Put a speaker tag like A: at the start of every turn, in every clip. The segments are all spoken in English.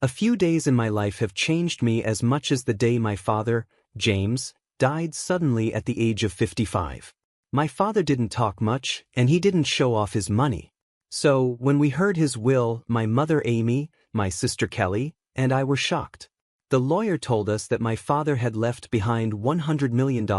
A: A few days in my life have changed me as much as the day my father, James, died suddenly at the age of 55. My father didn't talk much, and he didn't show off his money. So, when we heard his will, my mother Amy, my sister Kelly, and I were shocked. The lawyer told us that my father had left behind $100 million,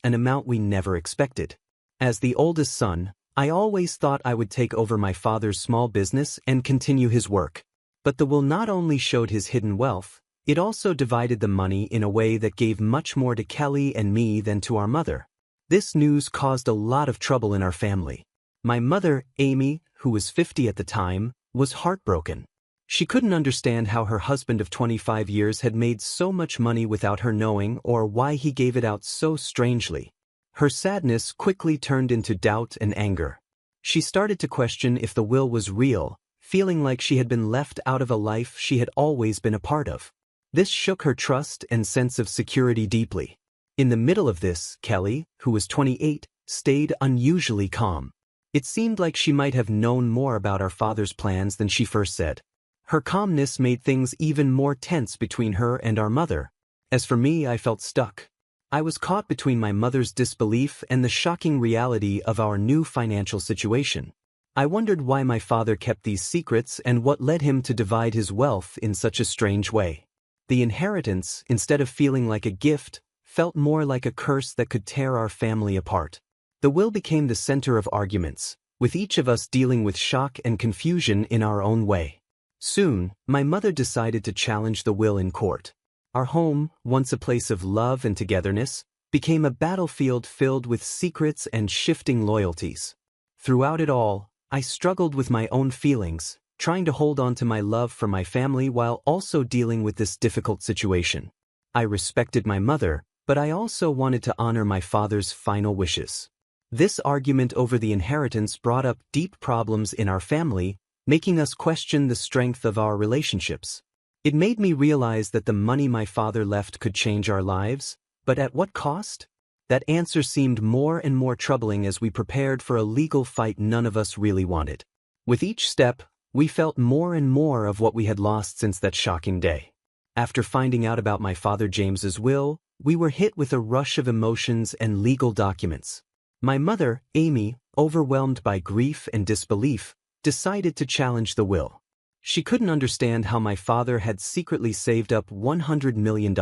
A: an amount we never expected. As the oldest son, I always thought I would take over my father's small business and continue his work. But the will not only showed his hidden wealth, it also divided the money in a way that gave much more to Kelly and me than to our mother. This news caused a lot of trouble in our family. My mother, Amy, who was 50 at the time, was heartbroken. She couldn't understand how her husband of 25 years had made so much money without her knowing or why he gave it out so strangely. Her sadness quickly turned into doubt and anger. She started to question if the will was real, feeling like she had been left out of a life she had always been a part of. This shook her trust and sense of security deeply. In the middle of this, Kelly, who was 28, stayed unusually calm. It seemed like she might have known more about our father's plans than she first said. Her calmness made things even more tense between her and our mother. As for me, I felt stuck. I was caught between my mother's disbelief and the shocking reality of our new financial situation. I wondered why my father kept these secrets and what led him to divide his wealth in such a strange way. The inheritance, instead of feeling like a gift, felt more like a curse that could tear our family apart. The will became the center of arguments, with each of us dealing with shock and confusion in our own way. Soon, my mother decided to challenge the will in court. Our home, once a place of love and togetherness, became a battlefield filled with secrets and shifting loyalties. Throughout it all, I struggled with my own feelings, trying to hold on to my love for my family while also dealing with this difficult situation. I respected my mother, but I also wanted to honor my father's final wishes. This argument over the inheritance brought up deep problems in our family, making us question the strength of our relationships. It made me realize that the money my father left could change our lives, but at what cost? That answer seemed more and more troubling as we prepared for a legal fight none of us really wanted. With each step, we felt more and more of what we had lost since that shocking day. After finding out about my father James's will, we were hit with a rush of emotions and legal documents. My mother, Amy, overwhelmed by grief and disbelief, decided to challenge the will. She couldn't understand how my father had secretly saved up $100 million,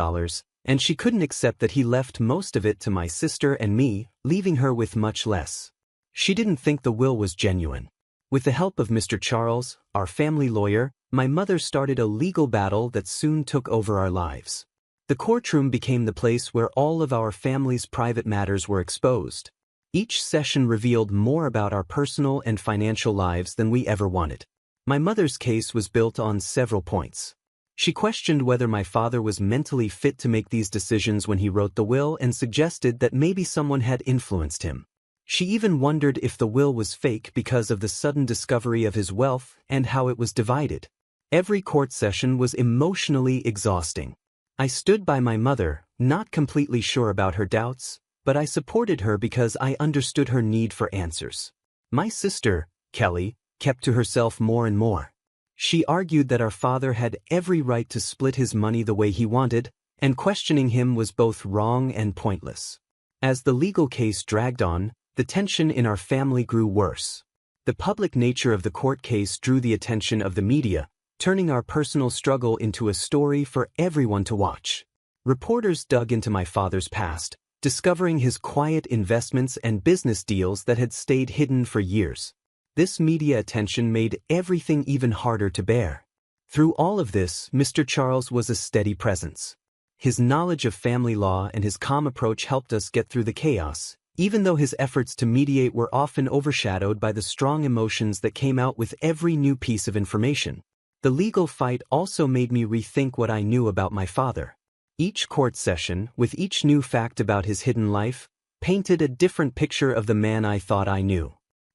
A: and she couldn't accept that he left most of it to my sister and me, leaving her with much less. She didn't think the will was genuine. With the help of Mr. Charles, our family lawyer, my mother started a legal battle that soon took over our lives. The courtroom became the place where all of our family's private matters were exposed. Each session revealed more about our personal and financial lives than we ever wanted. My mother's case was built on several points. She questioned whether my father was mentally fit to make these decisions when he wrote the will and suggested that maybe someone had influenced him. She even wondered if the will was fake because of the sudden discovery of his wealth and how it was divided. Every court session was emotionally exhausting. I stood by my mother, not completely sure about her doubts, but I supported her because I understood her need for answers. My sister, Kelly, kept to herself more and more. She argued that our father had every right to split his money the way he wanted, and questioning him was both wrong and pointless. As the legal case dragged on, the tension in our family grew worse. The public nature of the court case drew the attention of the media, turning our personal struggle into a story for everyone to watch. Reporters dug into my father's past, discovering his quiet investments and business deals that had stayed hidden for years. This media attention made everything even harder to bear. Through all of this, Mr. Charles was a steady presence. His knowledge of family law and his calm approach helped us get through the chaos, even though his efforts to mediate were often overshadowed by the strong emotions that came out with every new piece of information. The legal fight also made me rethink what I knew about my father. Each court session, with each new fact about his hidden life, painted a different picture of the man I thought I knew.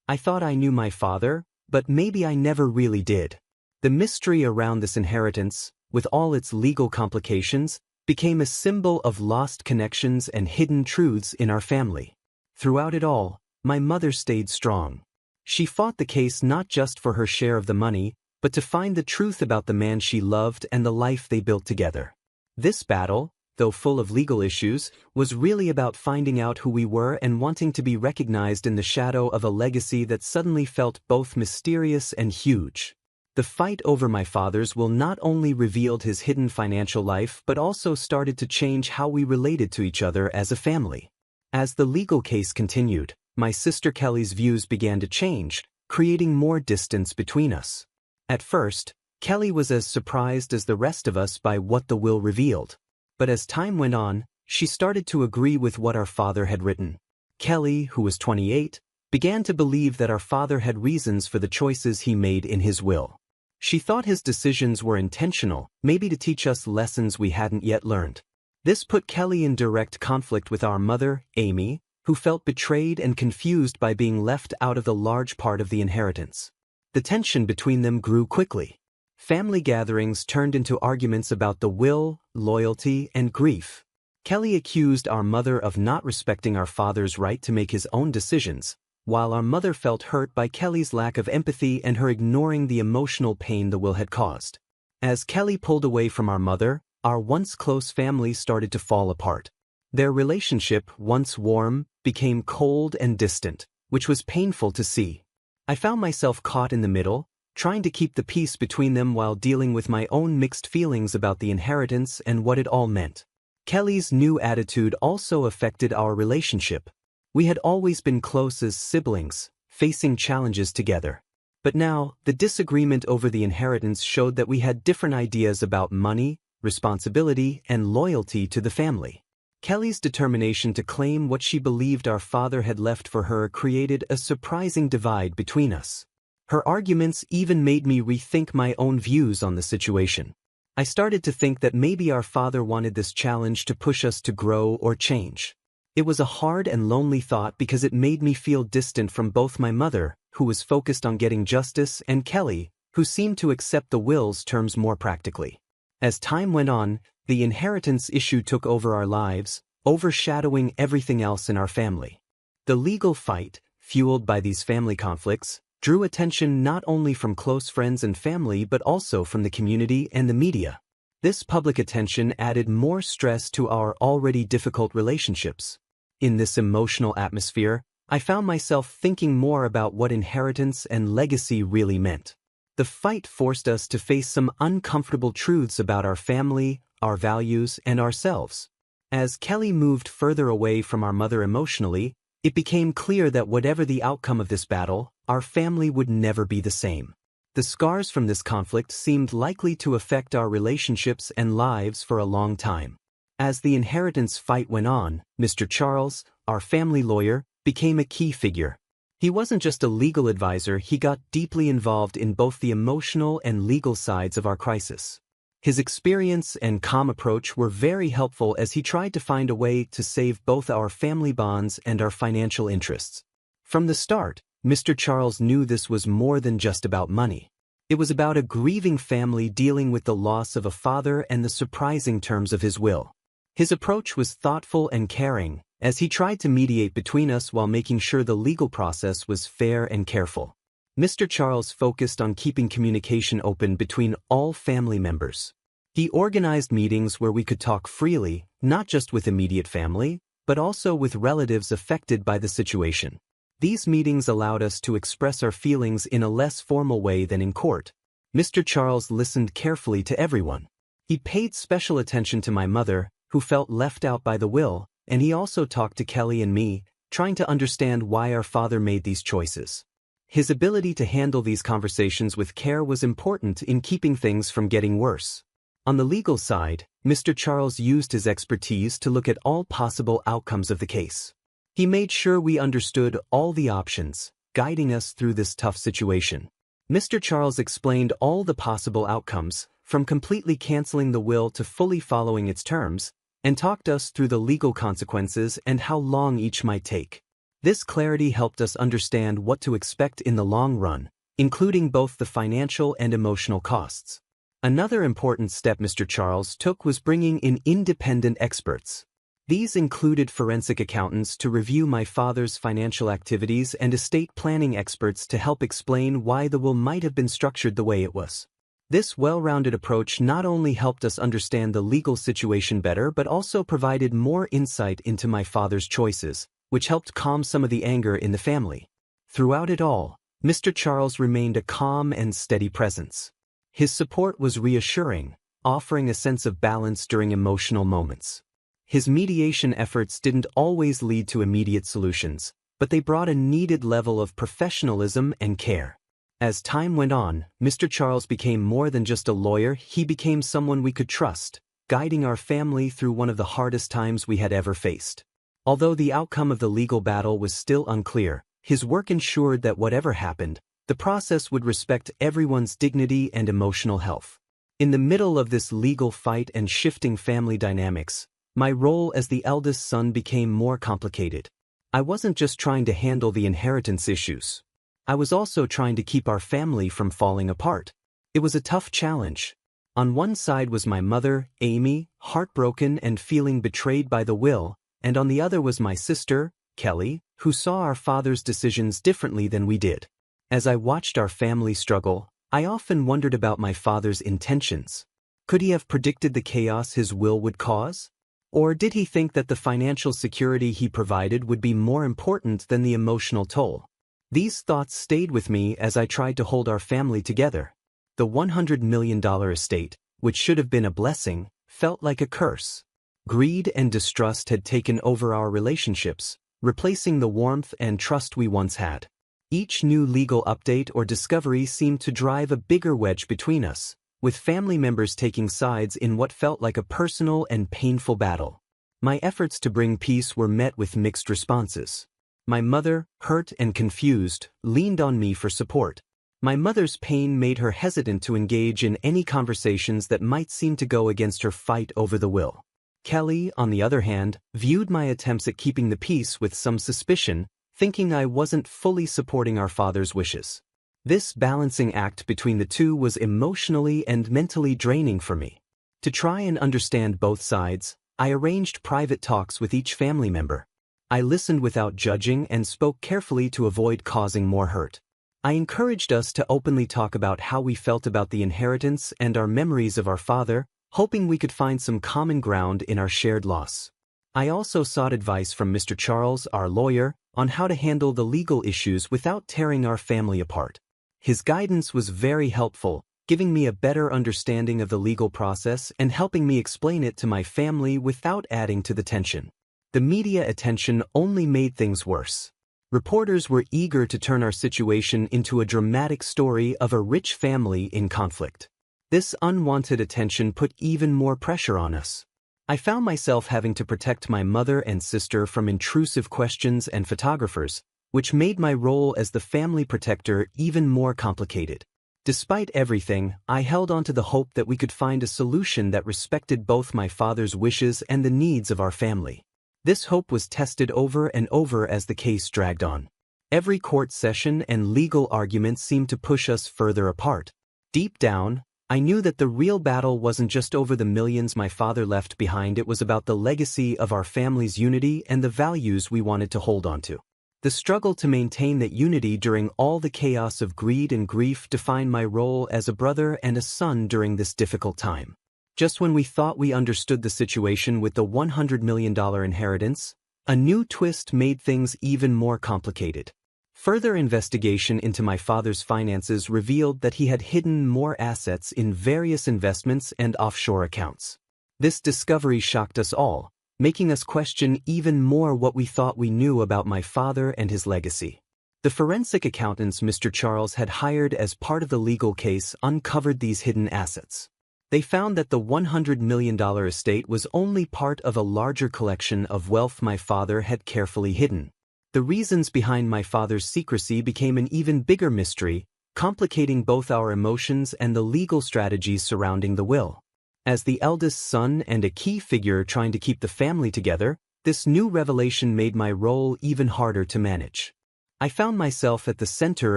A: I thought I knew my father, but maybe I never really did. The mystery around this inheritance, with all its legal complications, became a symbol of lost connections and hidden truths in our family. Throughout it all, my mother stayed strong. She fought the case not just for her share of the money, but to find the truth about the man she loved and the life they built together. This battle, though full of legal issues, was really about finding out who we were and wanting to be recognized in the shadow of a legacy that suddenly felt both mysterious and huge. The fight over my father's will not only revealed his hidden financial life but also started to change how we related to each other as a family. As the legal case continued, my sister Kelly's views began to change, creating more distance between us. At first, Kelly was as surprised as the rest of us by what the will revealed. But as time went on, she started to agree with what our father had written. Kelly, who was 28, began to believe that our father had reasons for the choices he made in his will. She thought his decisions were intentional, maybe to teach us lessons we hadn't yet learned. This put Kelly in direct conflict with our mother, Amy, who felt betrayed and confused by being left out of the large part of the inheritance. The tension between them grew quickly. Family gatherings turned into arguments about the will, loyalty, and grief. Kelly accused our mother of not respecting our father's right to make his own decisions, while our mother felt hurt by Kelly's lack of empathy and her ignoring the emotional pain the will had caused. As Kelly pulled away from our mother, our once close family started to fall apart. Their relationship, once warm, became cold and distant, which was painful to see. I found myself caught in the middle, trying to keep the peace between them while dealing with my own mixed feelings about the inheritance and what it all meant. Kelly's new attitude also affected our relationship. We had always been close as siblings, facing challenges together. But now, the disagreement over the inheritance showed that we had different ideas about money, responsibility, and loyalty to the family. Kelly's determination to claim what she believed our father had left for her created a surprising divide between us. Her arguments even made me rethink my own views on the situation. I started to think that maybe our father wanted this challenge to push us to grow or change. It was a hard and lonely thought because it made me feel distant from both my mother, who was focused on getting justice, and Kelly, who seemed to accept the will's terms more practically. As time went on, the inheritance issue took over our lives, overshadowing everything else in our family. The legal fight, fueled by these family conflicts, drew attention not only from close friends and family but also from the community and the media. This public attention added more stress to our already difficult relationships. In this emotional atmosphere, I found myself thinking more about what inheritance and legacy really meant. The fight forced us to face some uncomfortable truths about our family, our values, and ourselves. As Kelly moved further away from our mother emotionally, it became clear that whatever the outcome of this battle, our family would never be the same. The scars from this conflict seemed likely to affect our relationships and lives for a long time. As the inheritance fight went on, Mr. Charles, our family lawyer, became a key figure. He wasn't just a legal advisor, he got deeply involved in both the emotional and legal sides of our crisis. His experience and calm approach were very helpful as he tried to find a way to save both our family bonds and our financial interests. From the start, Mr. Charles knew this was more than just about money. It was about a grieving family dealing with the loss of a father and the surprising terms of his will. His approach was thoughtful and caring, as he tried to mediate between us while making sure the legal process was fair and careful. Mr. Charles focused on keeping communication open between all family members. He organized meetings where we could talk freely, not just with immediate family, but also with relatives affected by the situation. These meetings allowed us to express our feelings in a less formal way than in court. Mr. Charles listened carefully to everyone. He paid special attention to my mother, who felt left out by the will, and he also talked to Kelly and me, trying to understand why our father made these choices. His ability to handle these conversations with care was important in keeping things from getting worse. On the legal side, Mr. Charles used his expertise to look at all possible outcomes of the case. He made sure we understood all the options, guiding us through this tough situation. Mr. Charles explained all the possible outcomes, from completely canceling the will to fully following its terms, and talked us through the legal consequences and how long each might take. This clarity helped us understand what to expect in the long run, including both the financial and emotional costs. Another important step Mr. Charles took was bringing in independent experts. These included forensic accountants to review my father's financial activities and estate planning experts to help explain why the will might have been structured the way it was. This well-rounded approach not only helped us understand the legal situation better but also provided more insight into my father's choices, which helped calm some of the anger in the family. Throughout it all, Mr. Charles remained a calm and steady presence. His support was reassuring, offering a sense of balance during emotional moments. His mediation efforts didn't always lead to immediate solutions, but they brought a needed level of professionalism and care. As time went on, Mr. Charles became more than just a lawyer. He became someone we could trust, guiding our family through one of the hardest times we had ever faced. Although the outcome of the legal battle was still unclear, his work ensured that whatever happened, the process would respect everyone's dignity and emotional health. In the middle of this legal fight and shifting family dynamics, my role as the eldest son became more complicated. I wasn't just trying to handle the inheritance issues. I was also trying to keep our family from falling apart. It was a tough challenge. On one side was my mother, Amy, heartbroken and feeling betrayed by the will, and on the other was my sister, Kelly, who saw our father's decisions differently than we did. As I watched our family struggle, I often wondered about my father's intentions. Could he have predicted the chaos his will would cause? Or did he think that the financial security he provided would be more important than the emotional toll? These thoughts stayed with me as I tried to hold our family together. The $100 million estate, which should have been a blessing, felt like a curse. Greed and distrust had taken over our relationships, replacing the warmth and trust we once had. Each new legal update or discovery seemed to drive a bigger wedge between us, with family members taking sides in what felt like a personal and painful battle. My efforts to bring peace were met with mixed responses. My mother, hurt and confused, leaned on me for support. My mother's pain made her hesitant to engage in any conversations that might seem to go against her fight over the will. Kelly, on the other hand, viewed my attempts at keeping the peace with some suspicion, thinking I wasn't fully supporting our father's wishes. This balancing act between the two was emotionally and mentally draining for me. To try and understand both sides, I arranged private talks with each family member. I listened without judging and spoke carefully to avoid causing more hurt. I encouraged us to openly talk about how we felt about the inheritance and our memories of our father, hoping we could find some common ground in our shared loss. I also sought advice from Mr. Charles, our lawyer, on how to handle the legal issues without tearing our family apart. His guidance was very helpful, giving me a better understanding of the legal process and helping me explain it to my family without adding to the tension. The media attention only made things worse. Reporters were eager to turn our situation into a dramatic story of a rich family in conflict. This unwanted attention put even more pressure on us. I found myself having to protect my mother and sister from intrusive questions and photographers, which made my role as the family protector even more complicated. Despite everything, I held on to the hope that we could find a solution that respected both my father's wishes and the needs of our family. This hope was tested over and over as the case dragged on. Every court session and legal argument seemed to push us further apart. Deep down, I knew that the real battle wasn't just over the millions my father left behind, it was about the legacy of our family's unity and the values we wanted to hold on to. The struggle to maintain that unity during all the chaos of greed and grief defined my role as a brother and a son during this difficult time. Just when we thought we understood the situation with the $100 million inheritance, a new twist made things even more complicated. Further investigation into my father's finances revealed that he had hidden more assets in various investments and offshore accounts. This discovery shocked us all, making us question even more what we thought we knew about my father and his legacy. The forensic accountants Mr. Charles had hired as part of the legal case uncovered these hidden assets. They found that the $100 million estate was only part of a larger collection of wealth my father had carefully hidden. The reasons behind my father's secrecy became an even bigger mystery, complicating both our emotions and the legal strategies surrounding the will. As the eldest son and a key figure trying to keep the family together, this new revelation made my role even harder to manage. I found myself at the center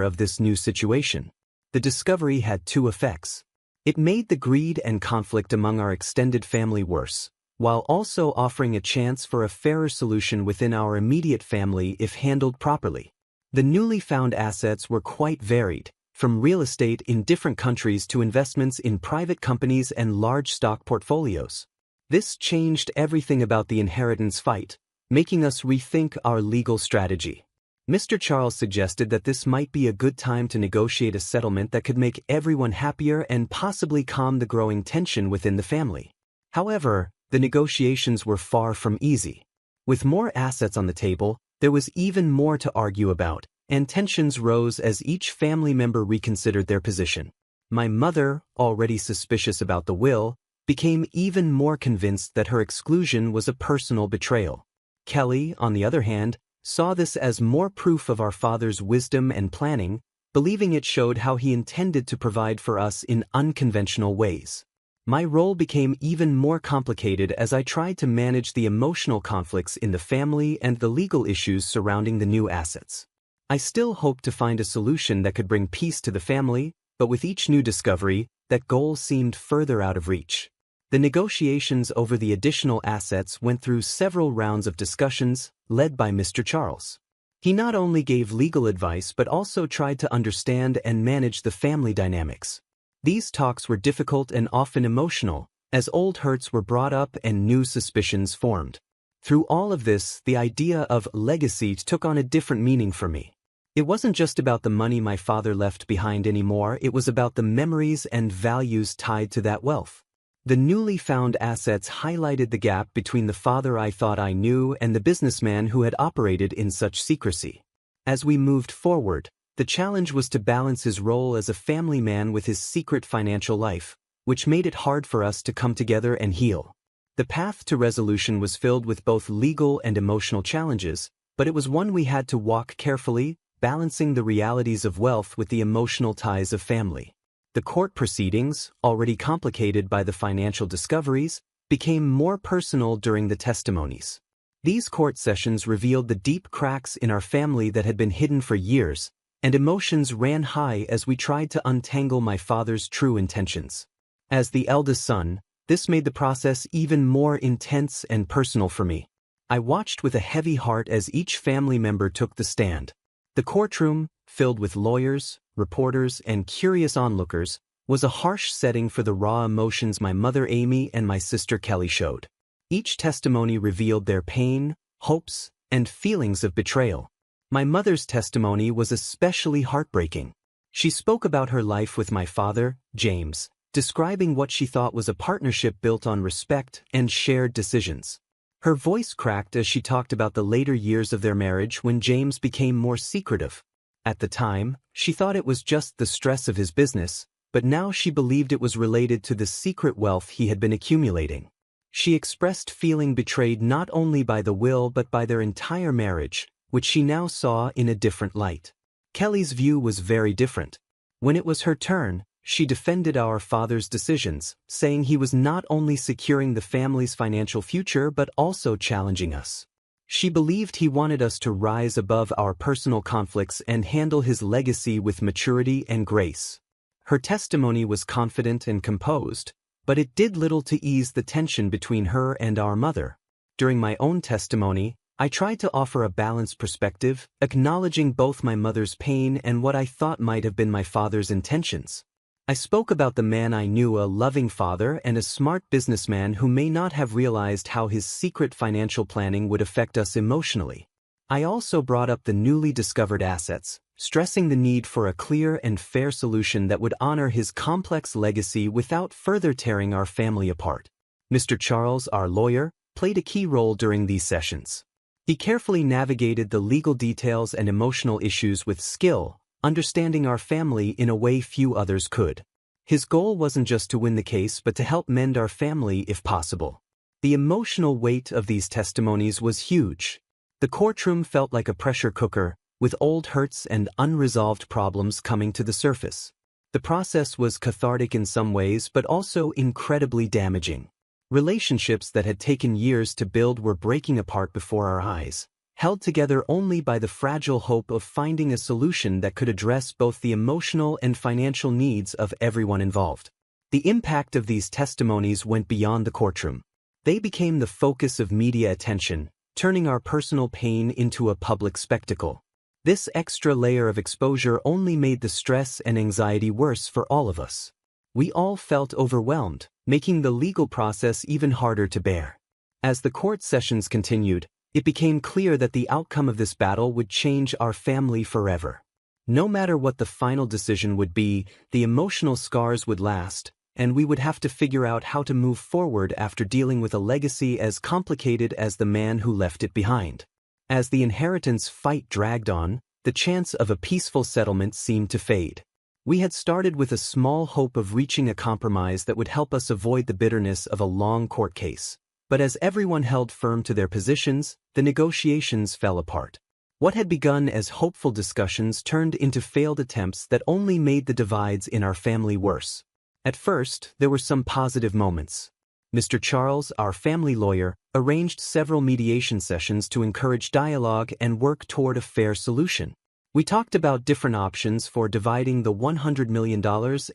A: of this new situation. The discovery had two effects. It made the greed and conflict among our extended family worse, while also offering a chance for a fairer solution within our immediate family if handled properly. The newly found assets were quite varied, from real estate in different countries to investments in private companies and large stock portfolios. This changed everything about the inheritance fight, making us rethink our legal strategy. Mr. Charles suggested that this might be a good time to negotiate a settlement that could make everyone happier and possibly calm the growing tension within the family. However, the negotiations were far from easy. With more assets on the table, there was even more to argue about, and tensions rose as each family member reconsidered their position. My mother, already suspicious about the will, became even more convinced that her exclusion was a personal betrayal. Kelly, on the other hand, saw this as more proof of our father's wisdom and planning, believing it showed how he intended to provide for us in unconventional ways. My role became even more complicated as I tried to manage the emotional conflicts in the family and the legal issues surrounding the new assets. I still hoped to find a solution that could bring peace to the family, but with each new discovery, that goal seemed further out of reach. The negotiations over the additional assets went through several rounds of discussions, led by Mr. Charles. He not only gave legal advice but also tried to understand and manage the family dynamics. These talks were difficult and often emotional, as old hurts were brought up and new suspicions formed. Through all of this, the idea of legacy took on a different meaning for me. It wasn't just about the money my father left behind anymore, it was about the memories and values tied to that wealth. The newly found assets highlighted the gap between the father I thought I knew and the businessman who had operated in such secrecy. As we moved forward, the challenge was to balance his role as a family man with his secret financial life, which made it hard for us to come together and heal. The path to resolution was filled with both legal and emotional challenges, but it was one we had to walk carefully, balancing the realities of wealth with the emotional ties of family. The court proceedings, already complicated by the financial discoveries, became more personal during the testimonies. These court sessions revealed the deep cracks in our family that had been hidden for years, and emotions ran high as we tried to untangle my father's true intentions. As the eldest son, this made the process even more intense and personal for me. I watched with a heavy heart as each family member took the stand. The courtroom, filled with lawyers, reporters, and curious onlookers, was a harsh setting for the raw emotions my mother Amy and my sister Kelly showed. Each testimony revealed their pain, hopes, and feelings of betrayal. My mother's testimony was especially heartbreaking. She spoke about her life with my father, James, describing what she thought was a partnership built on respect and shared decisions. Her voice cracked as she talked about the later years of their marriage when James became more secretive. At the time, she thought it was just the stress of his business, but now she believed it was related to the secret wealth he had been accumulating. She expressed feeling betrayed not only by the will but by their entire marriage, which she now saw in a different light. Kelly's view was very different. When it was her turn, she defended our father's decisions, saying he was not only securing the family's financial future but also challenging us. She believed he wanted us to rise above our personal conflicts and handle his legacy with maturity and grace. Her testimony was confident and composed, but it did little to ease the tension between her and our mother. During my own testimony, I tried to offer a balanced perspective, acknowledging both my mother's pain and what I thought might have been my father's intentions. I spoke about the man I knew, a loving father and a smart businessman who may not have realized how his secret financial planning would affect us emotionally. I also brought up the newly discovered assets, stressing the need for a clear and fair solution that would honor his complex legacy without further tearing our family apart. Mr. Charles, our lawyer, played a key role during these sessions. He carefully navigated the legal details and emotional issues with skill, understanding our family in a way few others could. His goal wasn't just to win the case but to help mend our family if possible. The emotional weight of these testimonies was huge. The courtroom felt like a pressure cooker, with old hurts and unresolved problems coming to the surface. The process was cathartic in some ways but also incredibly damaging. Relationships that had taken years to build were breaking apart before our eyes, held together only by the fragile hope of finding a solution that could address both the emotional and financial needs of everyone involved. The impact of these testimonies went beyond the courtroom. They became the focus of media attention, turning our personal pain into a public spectacle. This extra layer of exposure only made the stress and anxiety worse for all of us. We all felt overwhelmed, making the legal process even harder to bear. As the court sessions continued, it became clear that the outcome of this battle would change our family forever. No matter what the final decision would be, the emotional scars would last, and we would have to figure out how to move forward after dealing with a legacy as complicated as the man who left it behind. As the inheritance fight dragged on, the chance of a peaceful settlement seemed to fade. We had started with a small hope of reaching a compromise that would help us avoid the bitterness of a long court case. But as everyone held firm to their positions, the negotiations fell apart. What had begun as hopeful discussions turned into failed attempts that only made the divides in our family worse. At first, there were some positive moments. Mr. Charles, our family lawyer, arranged several mediation sessions to encourage dialogue and work toward a fair solution. We talked about different options for dividing the $100 million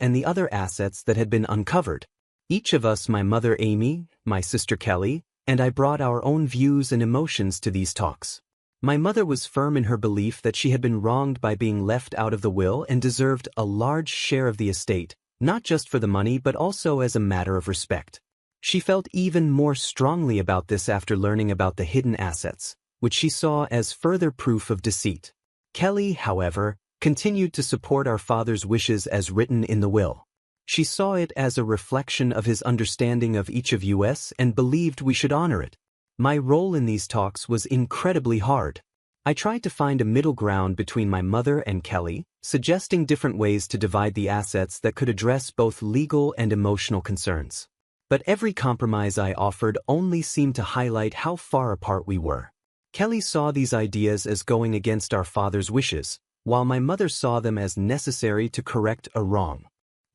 A: and the other assets that had been uncovered. Each of us, my mother Amy, my sister Kelly, and I brought our own views and emotions to these talks. My mother was firm in her belief that she had been wronged by being left out of the will and deserved a large share of the estate, not just for the money but also as a matter of respect. She felt even more strongly about this after learning about the hidden assets, which she saw as further proof of deceit. Kelly, however, continued to support our father's wishes as written in the will. She saw it as a reflection of his understanding of each of us and believed we should honor it. My role in these talks was incredibly hard. I tried to find a middle ground between my mother and Kelly, suggesting different ways to divide the assets that could address both legal and emotional concerns. But every compromise I offered only seemed to highlight how far apart we were. Kelly saw these ideas as going against our father's wishes, while my mother saw them as necessary to correct a wrong.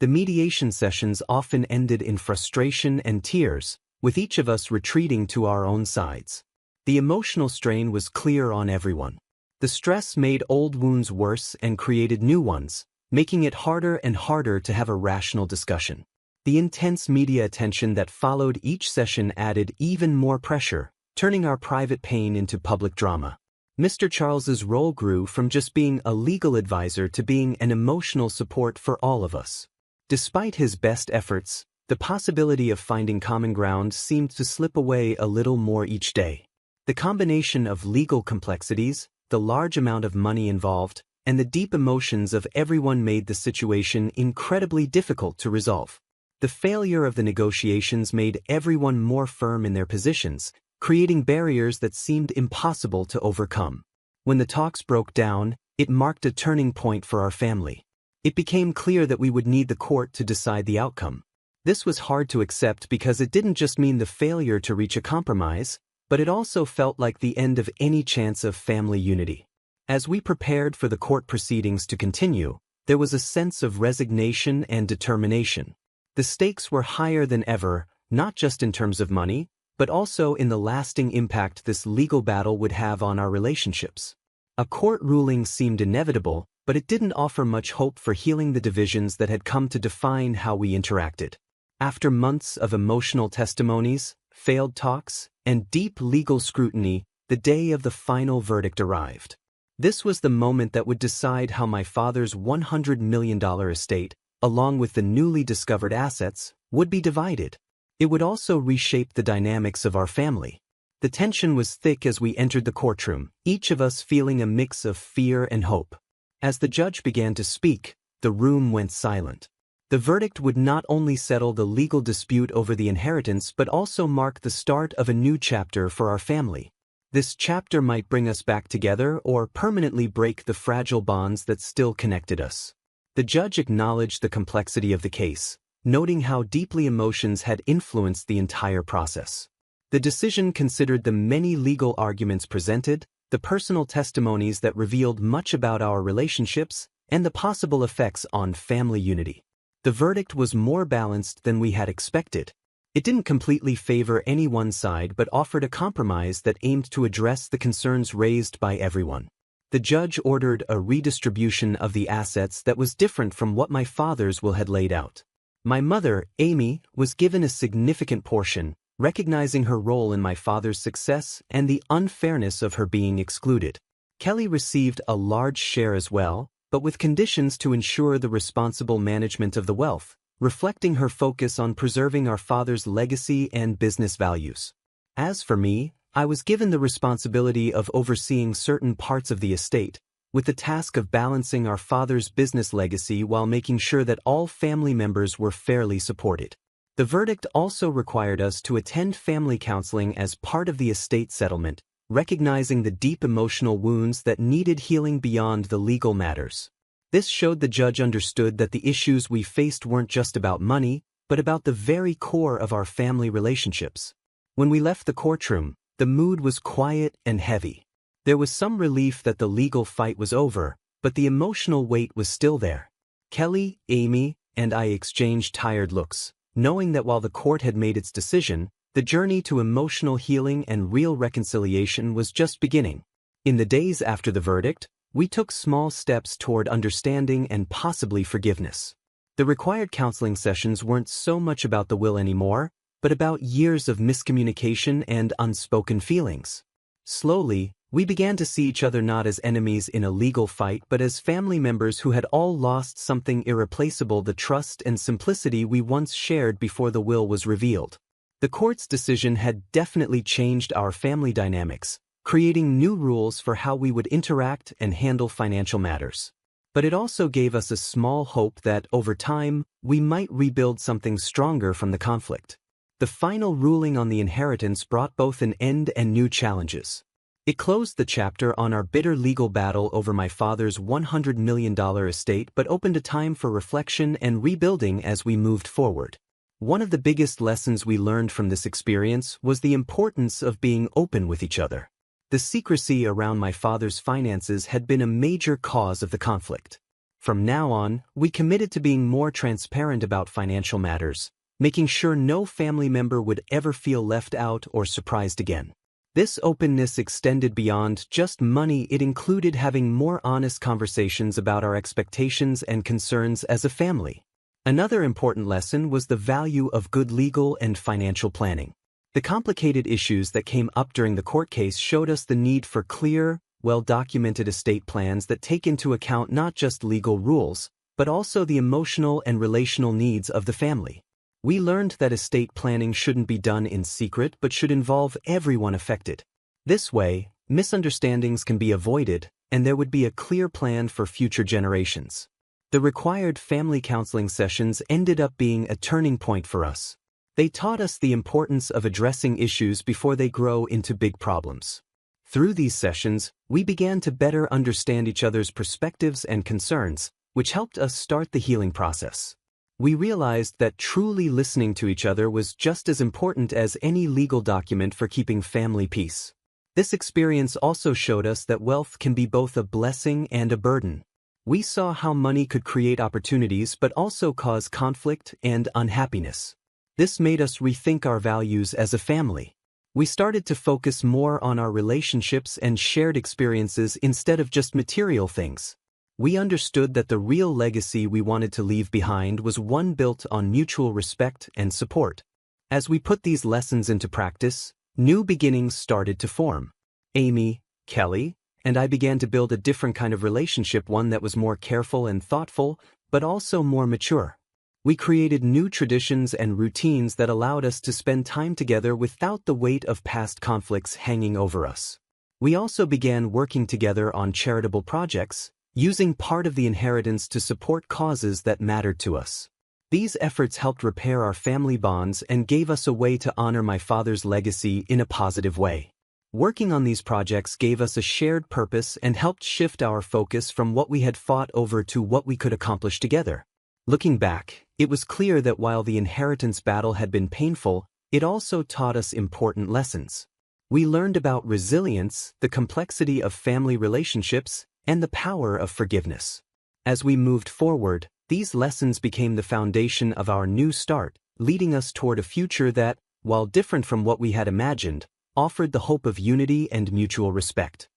A: The mediation sessions often ended in frustration and tears, with each of us retreating to our own sides. The emotional strain was clear on everyone. The stress made old wounds worse and created new ones, making it harder and harder to have a rational discussion. The intense media attention that followed each session added even more pressure, turning our private pain into public drama. Mr. Charles's role grew from just being a legal advisor to being an emotional support for all of us. Despite his best efforts, the possibility of finding common ground seemed to slip away a little more each day. The combination of legal complexities, the large amount of money involved, and the deep emotions of everyone made the situation incredibly difficult to resolve. The failure of the negotiations made everyone more firm in their positions, creating barriers that seemed impossible to overcome. When the talks broke down, it marked a turning point for our family. It became clear that we would need the court to decide the outcome. This was hard to accept because it didn't just mean the failure to reach a compromise, but it also felt like the end of any chance of family unity. As we prepared for the court proceedings to continue, there was a sense of resignation and determination. The stakes were higher than ever, not just in terms of money, but also in the lasting impact this legal battle would have on our relationships. A court ruling seemed inevitable, but it didn't offer much hope for healing the divisions that had come to define how we interacted. After months of emotional testimonies, failed talks, and deep legal scrutiny, the day of the final verdict arrived. This was the moment that would decide how my father's $100 million estate, along with the newly discovered assets, would be divided. It would also reshape the dynamics of our family. The tension was thick as we entered the courtroom, each of us feeling a mix of fear and hope. As the judge began to speak, the room went silent. The verdict would not only settle the legal dispute over the inheritance but also mark the start of a new chapter for our family. This chapter might bring us back together or permanently break the fragile bonds that still connected us. The judge acknowledged the complexity of the case, noting how deeply emotions had influenced the entire process. The decision considered the many legal arguments presented, the personal testimonies that revealed much about our relationships, and the possible effects on family unity. The verdict was more balanced than we had expected. It didn't completely favor any one side but offered a compromise that aimed to address the concerns raised by everyone. The judge ordered a redistribution of the assets that was different from what my father's will had laid out. My mother, Amy, was given a significant portion, recognizing her role in my father's success and the unfairness of her being excluded. Kelly received a large share as well, but with conditions to ensure the responsible management of the wealth, reflecting her focus on preserving our father's legacy and business values. As for me, I was given the responsibility of overseeing certain parts of the estate, with the task of balancing our father's business legacy while making sure that all family members were fairly supported. The verdict also required us to attend family counseling as part of the estate settlement, recognizing the deep emotional wounds that needed healing beyond the legal matters. This showed the judge understood that the issues we faced weren't just about money, but about the very core of our family relationships. When we left the courtroom, the mood was quiet and heavy. There was some relief that the legal fight was over, but the emotional weight was still there. Kelly, Amy, and I exchanged tired looks, knowing that while the court had made its decision, the journey to emotional healing and real reconciliation was just beginning. In the days after the verdict, we took small steps toward understanding and possibly forgiveness. The required counseling sessions weren't so much about the will anymore, but about years of miscommunication and unspoken feelings. Slowly, we began to see each other not as enemies in a legal fight but as family members who had all lost something irreplaceable: the trust and simplicity we once shared before the will was revealed. The court's decision had definitely changed our family dynamics, creating new rules for how we would interact and handle financial matters. But it also gave us a small hope that, over time, we might rebuild something stronger from the conflict. The final ruling on the inheritance brought both an end and new challenges. It closed the chapter on our bitter legal battle over my father's $100 million estate but opened a time for reflection and rebuilding as we moved forward. One of the biggest lessons we learned from this experience was the importance of being open with each other. The secrecy around my father's finances had been a major cause of the conflict. From now on, we committed to being more transparent about financial matters, making sure no family member would ever feel left out or surprised again. This openness extended beyond just money. It included having more honest conversations about our expectations and concerns as a family. Another important lesson was the value of good legal and financial planning. The complicated issues that came up during the court case showed us the need for clear, well-documented estate plans that take into account not just legal rules, but also the emotional and relational needs of the family. We learned that estate planning shouldn't be done in secret but should involve everyone affected. This way, misunderstandings can be avoided, and there would be a clear plan for future generations. The required family counseling sessions ended up being a turning point for us. They taught us the importance of addressing issues before they grow into big problems. Through these sessions, we began to better understand each other's perspectives and concerns, which helped us start the healing process. We realized that truly listening to each other was just as important as any legal document for keeping family peace. This experience also showed us that wealth can be both a blessing and a burden. We saw how money could create opportunities but also cause conflict and unhappiness. This made us rethink our values as a family. We started to focus more on our relationships and shared experiences instead of just material things. We understood that the real legacy we wanted to leave behind was one built on mutual respect and support. As we put these lessons into practice, new beginnings started to form. Amy, Kelly, and I began to build a different kind of relationship, one that was more careful and thoughtful, but also more mature. We created new traditions and routines that allowed us to spend time together without the weight of past conflicts hanging over us. We also began working together on charitable projects, using part of the inheritance to support causes that mattered to us. These efforts helped repair our family bonds and gave us a way to honor my father's legacy in a positive way. Working on these projects gave us a shared purpose and helped shift our focus from what we had fought over to what we could accomplish together. Looking back, it was clear that while the inheritance battle had been painful, it also taught us important lessons. We learned about resilience, the complexity of family relationships, and the power of forgiveness. As we moved forward, these lessons became the foundation of our new start, leading us toward a future that, while different from what we had imagined, offered the hope of unity and mutual respect.